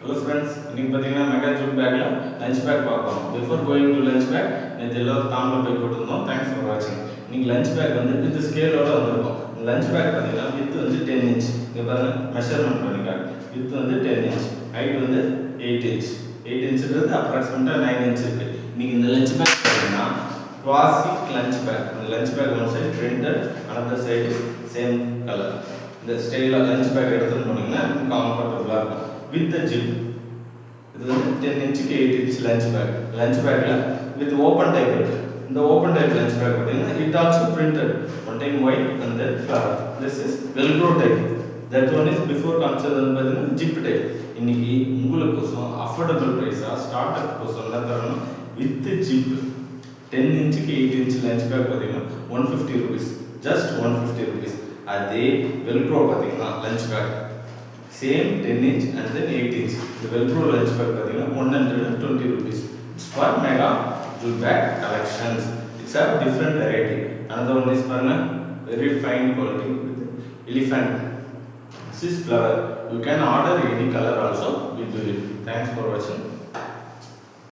Hello friends, இன்னைக்கு பாத்தீங்கன்னா mega Jude பேக்ல லஞ்ச் பேக் பார்ப்போம். Before going to lunch bag, நேத்து எல்லாரும் தாம்ல போய் போட்டுருந்தோம். Thanks for watching. இன்னைக்கு லஞ்ச் பேக் வந்து வித் ஸ்கேலோட வந்திருக்கும். லஞ்ச் பேக் பாத்தீங்கன்னா வித் வந்து 10 inch. இங்க பாருங்க மெஷர்மென்ட் பண்ணிருக்காங்க. வித் வந்து 10 inch, ஹைட் வந்து 8 inch. 8 inchன்றது அப்ராக்ஸிமேட்டா 9 inch இருக்கு. இன்னைக்கு இந்த லஞ்ச் பேக் பாத்தீங்கன்னா classic lunch bag. இந்த lunch bag one side printed, another side same color. இந்த ஸ்டைல லஞ்ச் பேக் எடுத்துட்டு போனீங்கன்னா கம்ஃபர்ட்டபிளா இருக்கும். With the zip. This is 10 inch to 8 inch lunch bag. Lunch bag with open type. In the open type lunch bag, it also printed one time white and then flower. This is Velcro type. That one is before considered by the zip type. இன்னைக்கு உங்களுக்கு affordable price starter with the zip 10 inch to 8 inch lunch bag 150 rupees. Just 150 rupees. அதே Velcro lunch bag. Same 10 inch and then 8 inch. The Velcro lunch bag 120 rupees. It's for mega jute bag collections. It's a different variety. Another one is very fine quality with elephant. This is flower. You can order any color also. We do it. Thanks for watching.